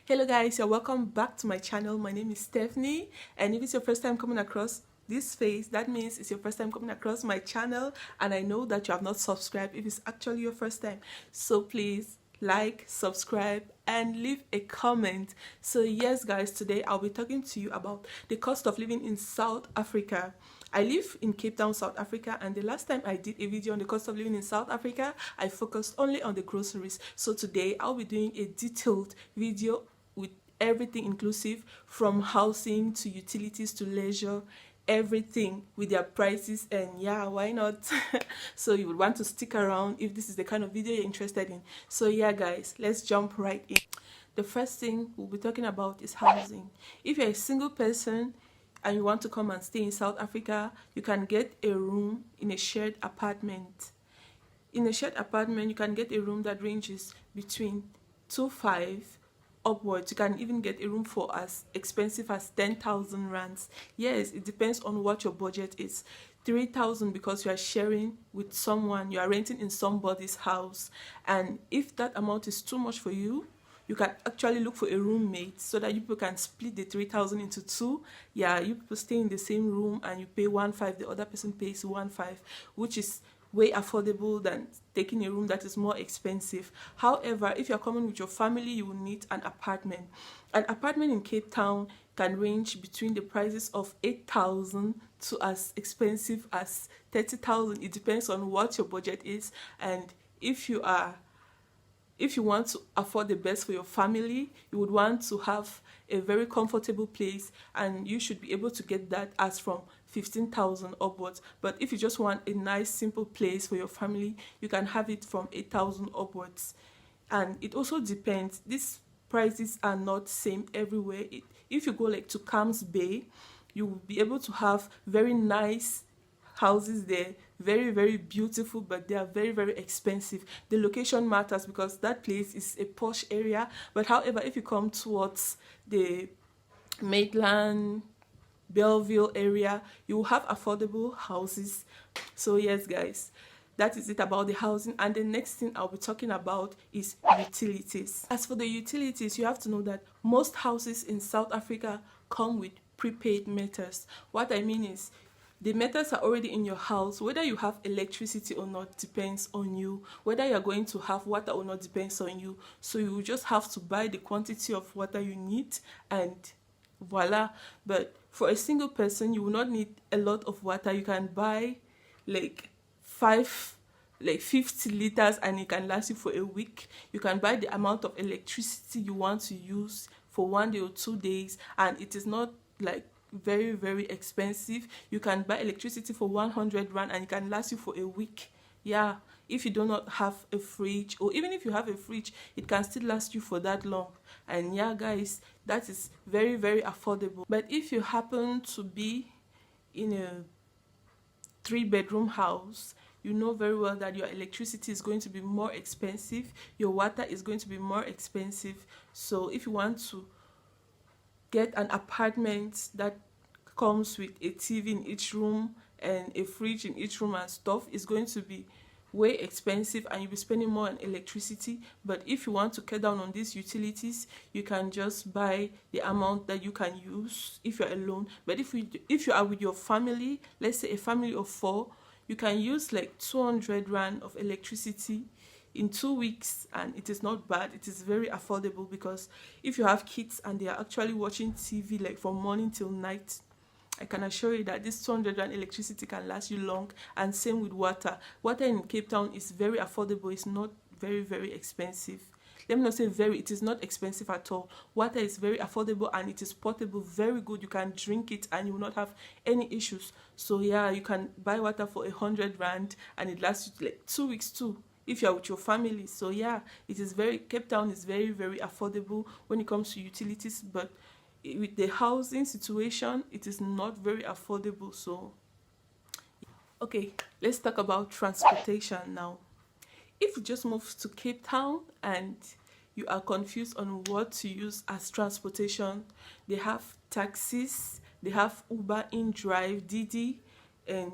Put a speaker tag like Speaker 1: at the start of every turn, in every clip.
Speaker 1: Hello guys, you're welcome back to my channel. My name is Stephanie, and if it's your first time coming across this face, that means it's your first time coming across my channel, and I know that you have not subscribed if it's actually your first time. So please like, subscribe, and leave a comment. So yes guys, today I'll be talking to you about the cost of living in South Africa. I live in Cape Town, South Africa, and the last time I did a video on the cost of living in South Africa, I focused only on the groceries. So today I'll be doing a detailed video with everything inclusive, from housing to utilities to leisure, everything with their prices. And yeah, why not? So you would want to stick around if this is the kind of video you're interested in. So yeah guys, let's jump right in. The first thing we'll be talking about is housing. If you're a single person and you want to come and stay in South Africa, you can get a room in a shared apartment. In a shared apartment, you can get a room that ranges between 2.5 upwards. You can even get a room for as expensive as 10,000 rands. Yes, it depends on what your budget is. 3,000 because you are sharing with someone, you are renting in somebody's house, and if that amount is too much for you, you can actually look for a roommate so that you people can split the 3,000 into two. Yeah, you people stay in the same room and you pay 1.5, the other person pays 1.5, which is way affordable than taking a room that is more expensive. However, if you're coming with your family, you will need an apartment. An apartment in Cape Town can range between the prices of 8,000 to as expensive as 30,000. It depends on what your budget is, and if you want to afford the best for your family, you would want to have a very comfortable place, and you should be able to get that as from 15,000 upwards. But if you just want a nice simple place for your family, you can have it from 8,000 upwards. And it also depends. These prices are not same everywhere. If you go like to Camps Bay, you will be able to have very nice houses there, very beautiful, but they are very expensive. The location matters because that place is a posh area. But however, if you come towards the Maitland, Belleville area, you will have affordable houses. So yes guys, that is it about the housing. And the next thing I'll be talking about is utilities. As for the utilities, you have to know that most houses in South Africa come with prepaid meters. What I mean is, the meters are already in your house. Whether you have electricity or not depends on you. Whether you're going to have water or not depends on you. So you just have to buy the quantity of water you need, and voila. But for a single person, you will not need a lot of water. You can buy like 50 liters and it can last you for a week. You can buy the amount of electricity you want to use for 1 day or 2 days, and it is not like very expensive. You can buy electricity for 100 rand and it can last you for a week. Yeah, if you do not have a fridge, or even if you have a fridge, it can still last you for that long. And yeah guys, that is very affordable. But if you happen to be in a 3-bedroom house, you know very well that your electricity is going to be more expensive, your water is going to be more expensive. So if you want to get an apartment that comes with a TV in each room and a fridge in each room and stuff, is going to be way expensive, and you'll be spending more on electricity. But if you want to cut down on these utilities, you can just buy the amount that you can use if you're alone. But if you are with your family, let's say a family of 4, you can use like 200 rand of electricity in 2 weeks, and it is not bad. It is very affordable, because if you have kids and they are actually watching TV like from morning till night, I can assure you that this 200 rand electricity can last you long. And same with water. Water in Cape Town is very affordable. It's not very expensive. Let me not say very, it is not expensive at all. Water is very affordable and it is portable, very good. You can drink it and you will not have any issues. So yeah, you can buy water for 100 rand and it lasts you like 2 weeks too, if you're with your family. So yeah, Cape Town is very affordable when it comes to utilities. But with the housing situation, it is not very affordable. So okay, let's talk about transportation now. If you just moved to Cape Town and you are confused on what to use as transportation, they have taxis, they have Uber, InDrive, Didi, and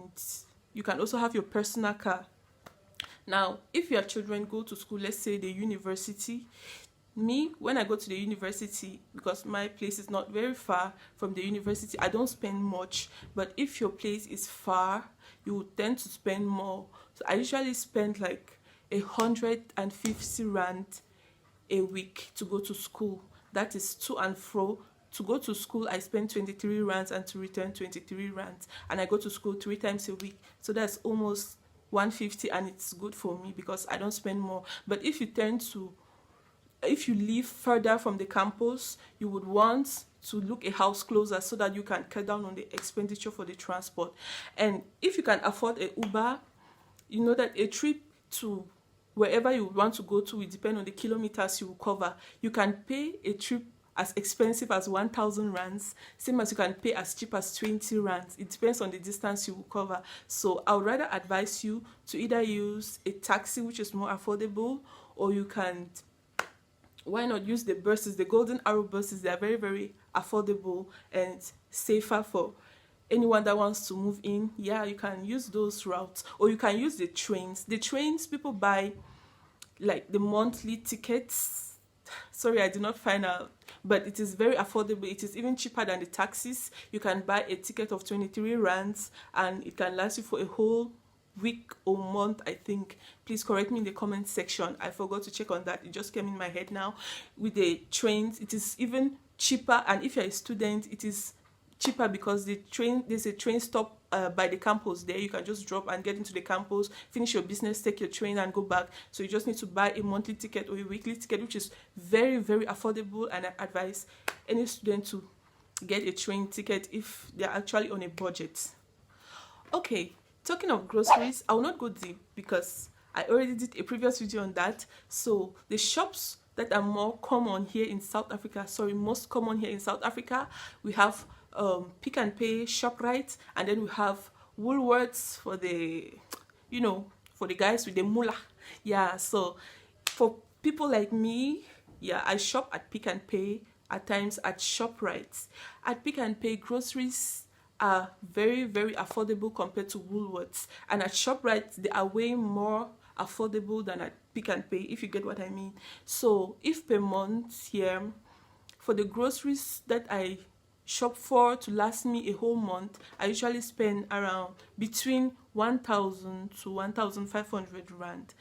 Speaker 1: you can also have your personal car. Now, if your children go to school, let's say the university, Me, when I go to the university, because my place is not very far from the university, I don't spend much. But if your place is far, you would tend to spend more. So I usually spend like 150 rand a week to go to school. That is to and fro. To go to school, I spend 23 rands, and to return 23 rands. And I go to school 3 times a week. So that's almost 150, and it's good for me because I don't spend more. But if you live further from the campus, you would want to look a house closer so that you can cut down on the expenditure for the transport. And if you can afford a Uber, you know that a trip to wherever you want to go to will depend on the kilometers you will cover. You can pay a trip as expensive as 1,000 rands, same as you can pay as cheap as 20 rands. It depends on the distance you will cover. So I would rather advise you to either use a taxi, which is more affordable, or you can, why not use the buses, the Golden Arrow buses. They are very, very affordable and safer for anyone that wants to move in. Yeah, you can use those routes, or you can use the trains. The trains, people buy like the monthly tickets. Sorry, I did not find out, but it is very affordable. It is even cheaper than the taxis. You can buy a ticket of 23 rands, and it can last you for a whole week or month, I think. Please correct me in the comment section. I forgot to check on that. It just came in my head now. With the trains, it is even cheaper, and if you're a student, it is cheaper because there's a train stop by the campus there. You can just drop and get into the campus, finish your business, take your train and go back. So you just need to buy a monthly ticket or a weekly ticket, which is very, very affordable, and I advise any student to get a train ticket if they're actually on a budget. Okay, talking of groceries, I will not go deep because I already did a previous video on that. So the shops that are more common here in South Africa, most common here in South Africa, we have Pick n Pay, ShopRite, and then we have Woolworths for the, for the guys with the mullah. Yeah, so for people like me, yeah, I shop at Pick n Pay, at times at ShopRite. At Pick n Pay, groceries are very, very affordable compared to Woolworths, and at ShopRite they are way more affordable than at Pick n Pay, if you get what I mean. So if per month here, for the groceries that I shop for to last me a whole month, I usually spend around between 1,000 to 1,500 rand.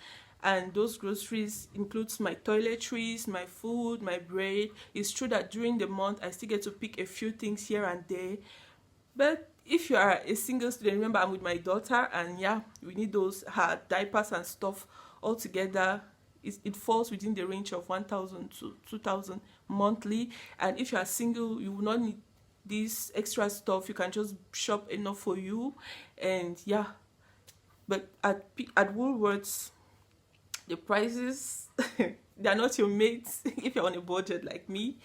Speaker 1: And those groceries includes my toiletries, my food, my bread. It's true that during the month I still get to pick a few things here and there, but if you are a single student, remember I'm with my daughter, and yeah, we need those diapers and stuff all together. It falls within the range of 1,000 to 2,000 monthly. And if you are single, you will not need this extra stuff. You can just shop enough for you. And yeah, but at Woolworths, the prices they're not your mates if you're on a budget like me.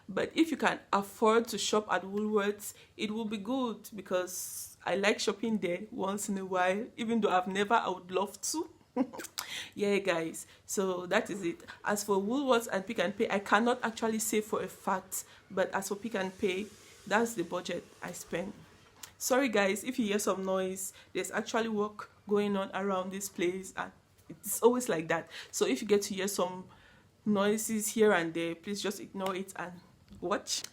Speaker 1: But if you can afford to shop at Woolworths, it will be good, because I like shopping there once in a while, even though I would love to. Yeah, guys, so that is it. As for Woolworths and Pick n Pay, I cannot actually say for a fact, but as for Pick n Pay, that's the budget I spend. Sorry guys if you hear some noise. There's actually work going on around this place, and it's always like that. So if you get to hear some noises here and there, please just ignore it and watch.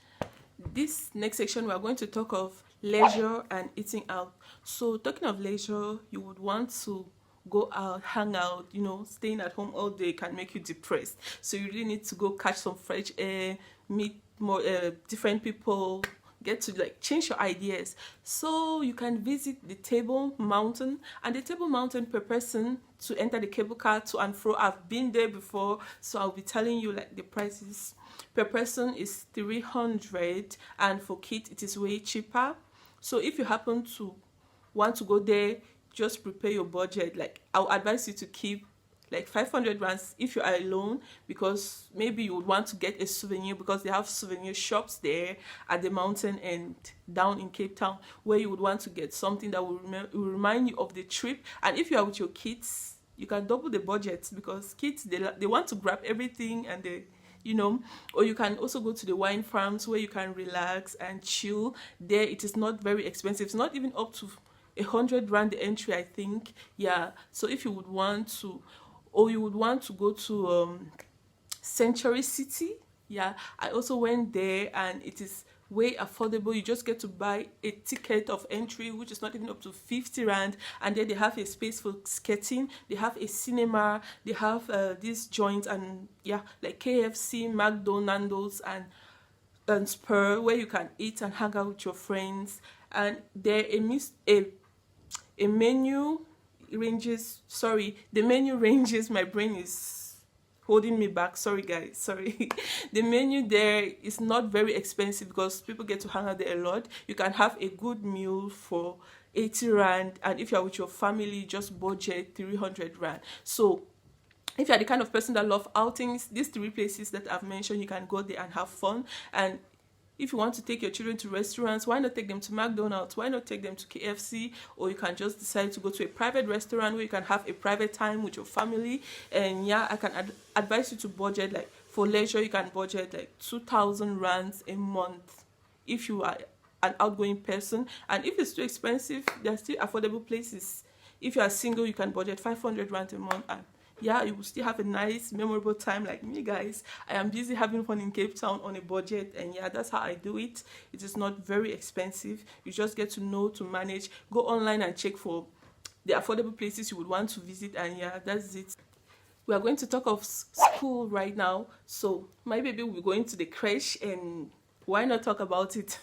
Speaker 1: This next section, we are going to talk of leisure and eating out. So talking of leisure, you would want to go out, hang out. Staying at home all day can make you depressed, so you really need to go catch some fresh air, meet more different people, get to change your ideas. So you can visit the Table Mountain, and the Table Mountain per person to enter the cable car to and fro, I've been there before, so I'll be telling you the prices. Per person is 300, and for kids it is way cheaper. So if you happen to want to go there, just prepare your budget. I'll advise you to keep 500 rands if you are alone, because maybe you would want to get a souvenir, because they have souvenir shops there at the mountain and down in Cape Town, where you would want to get something that will remind you of the trip. And if you are with your kids, you can double the budget, because kids, they want to grab everything, and or you can also go to the wine farms where you can relax and chill. There it is not very expensive. It's not even up to 100 rand the entry, I think. Yeah, so if you would want to, or you would want to go to Century City. Yeah, I also went there, and it is way affordable. You just get to buy a ticket of entry, which is not even up to 50 rand, and then they have a space for skating, they have a cinema, they have these joints, and yeah, like KFC, McDonald's, and Spur, where you can eat and hang out with your friends. And there a menu ranges, sorry, the menu ranges, my brain is holding me back, sorry guys, sorry. The menu there is not very expensive because people get to hang out there a lot. You can have a good meal for 80 rand, and if you're with your family, just budget 300 rand. So if you're the kind of person that love outings, these three places that I've mentioned, you can go there and have fun. And if you want to take your children to restaurants, why not take them to McDonald's? Why not take them to KFC? Or you can just decide to go to a private restaurant where you can have a private time with your family. And yeah, I can advise you to budget, like for leisure, you can budget like 2,000 rands a month if you are an outgoing person. And if it's too expensive, there are still affordable places. If you are single, you can budget 500 rand a month, and yeah, you will still have a nice memorable time. Like me, guys, I am busy having fun in Cape Town on a budget, and yeah, that's how I do it. It is not very expensive. You just get to know to manage. Go online and check for the affordable places you would want to visit, and yeah, that's it. We are going to talk of school right now. So my baby will be going to the creche, and why not talk about it?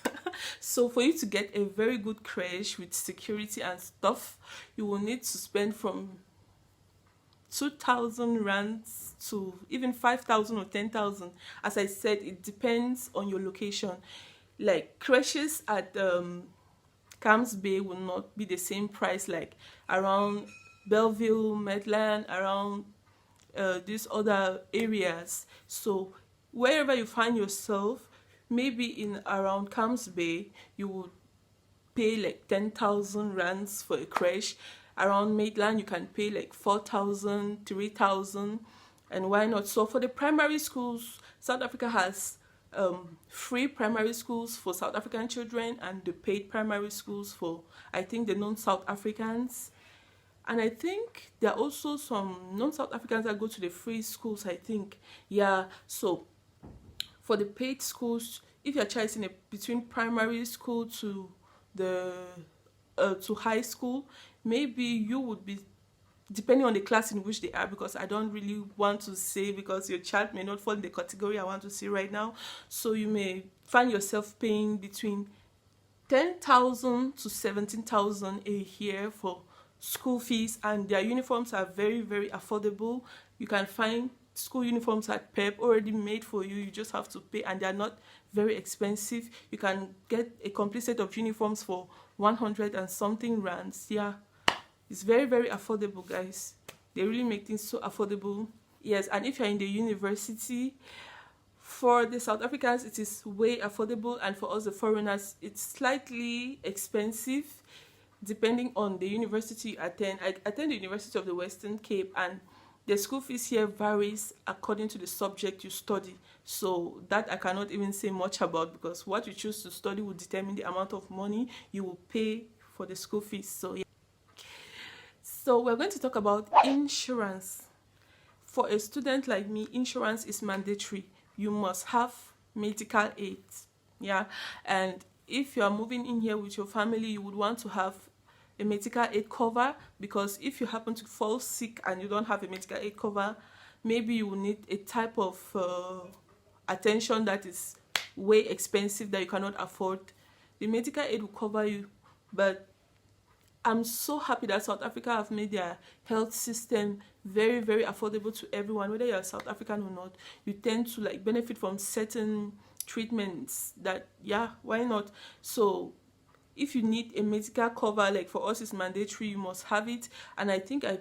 Speaker 1: So for you to get a very good creche with security and stuff, you will need to spend from 2,000 rands to even 5,000 or 10,000. As I said, it depends on your location. Like creches at Camps Bay will not be the same price like around Belleville, Medland, around these other areas. So wherever you find yourself, maybe in around Camps Bay, you would pay like 10,000 rands for a creche. Around Maitland, you can pay like 4,000, 3,000, and why not? So for the primary schools, South Africa has free primary schools for South African children, and the paid primary schools for, I think, the non-South Africans. And I think there are also some non-South Africans that go to the free schools, I think. Yeah, so for the paid schools, if your child is in between primary school to the to high school, maybe you would be, depending on the class in which they are, because I don't really want to say, because your child may not fall in the category I want to see right now. So you may find yourself paying between 10,000 to 17,000 a year for school fees, and their uniforms are very, very affordable. You can find school uniforms at Pep already made for you. You just have to pay, and they are not very expensive. You can get a complete set of uniforms for 100 and something rands. Yeah, it's very, very affordable, guys. They really make things so affordable. Yes, and if you're in the university, for the South Africans it is way affordable, and for us the foreigners it's slightly expensive depending on the university you attend. I attend the University of the Western Cape, and the school fees here varies according to the subject you study. So that I cannot even say much about, because what you choose to study will determine the amount of money you will pay for the school fees. So yeah. So we're going to talk about insurance. For a student like me, insurance is mandatory. You must have medical aid. Yeah, and if you are moving in here with your family, you would want to have a medical aid cover, because if you happen to fall sick and you don't have a medical aid cover, maybe you will need a type of attention that is way expensive that you cannot afford. The medical aid will cover you, but I'm so happy that South Africa have made their health system very, very affordable to everyone, whether you're South African or not. You tend to like benefit from certain treatments that, yeah, why not? So if you need a medical cover, like for us it's mandatory, you must have it. And I think I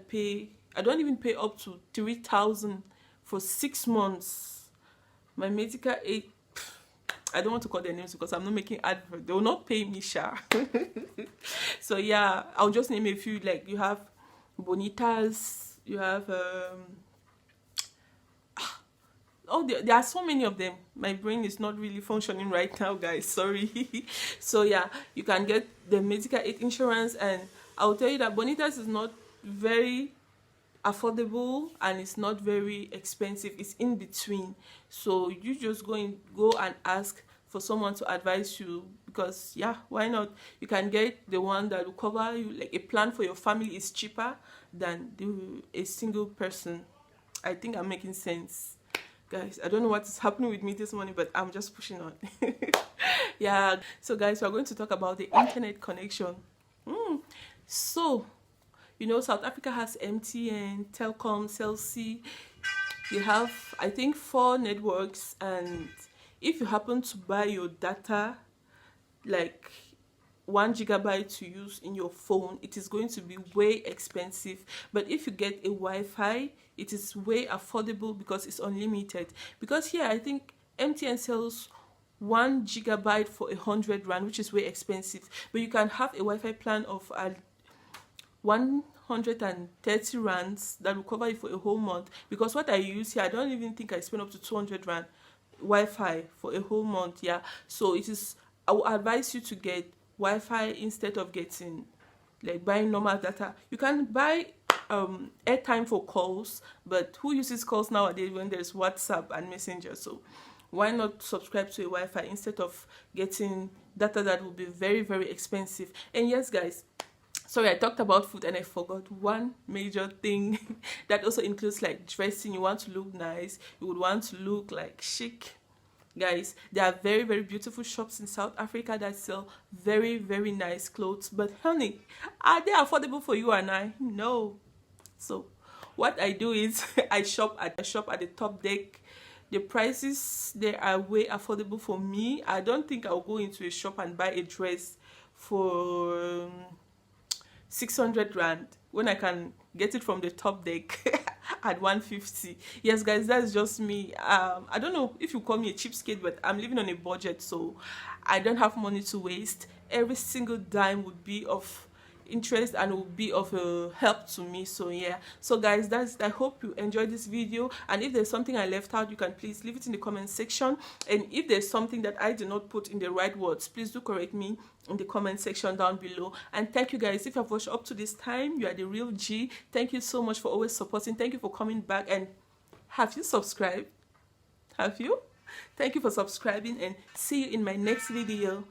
Speaker 1: don't even pay up to 3,000 for 6 months. My medical aid, I don't want to call their names because I'm not making advert. They will not pay me, sha. So yeah, I'll just name a few. Like you have Bonitas, you have there are so many of them. My brain is not really functioning right now, guys, sorry. So yeah, you can get the medical aid insurance, and I'll tell you that Bonitas is not very affordable and it's not very expensive. It's in between. So you just go and ask for someone to advise you, because yeah, why not? You can get the one that will cover you, like a plan for your family is cheaper than a single person. I think I'm making sense, guys. I don't know what is happening with me this morning, but I'm just pushing on. Yeah, so guys, we're going to talk about the internet connection. So South Africa has MTN, Telkom, Cell C. They have, I think, 4 networks, and if you happen to buy your data, like 1 gigabyte to use in your phone, it is going to be way expensive. But if you get a Wi-Fi, it is way affordable because it's unlimited. Because here, I think MTN sells 1 gigabyte for 100 rand, which is way expensive. But you can have a Wi-Fi plan of 130 rands that will cover you for a whole month. Because what I use here, I don't even think I spend up to 200 rand Wi-Fi for a whole month. Yeah, so I will advise you to get Wi-Fi instead of getting, like, buying normal data. You can buy airtime for calls, but who uses calls nowadays when there's WhatsApp and Messenger? So why not subscribe to a Wi-Fi instead of getting data that will be very, very expensive? And yes, guys, sorry, I talked about food and I forgot one major thing that also includes, like, dressing. You want to look nice, you would want to look like chic. Guys, there are very, very beautiful shops in South Africa that sell very, very nice clothes. But honey, are they affordable for you and I? No. So what I do is I shop at the top deck. The prices there are way affordable for me. I don't think I'll go into a shop and buy a dress for 600 rand when I can get it from the top deck at 150. Yes, guys, that's just me. I don't know if you call me a cheapskate, but I'm living on a budget, so I don't have money to waste. Every single dime would be of interest and will be of help to me. So yeah, so guys, I hope you enjoyed this video, and if there's something I left out, you can please leave it in the comment section. And if there's something that I did not put in the right words, please do correct me in the comment section down below. And thank you, guys. If you've watched up to this time, you are the real G. Thank you so much for always supporting. Thank you for coming back. And have you subscribed? Have you? Thank you for subscribing, and see you in my next video.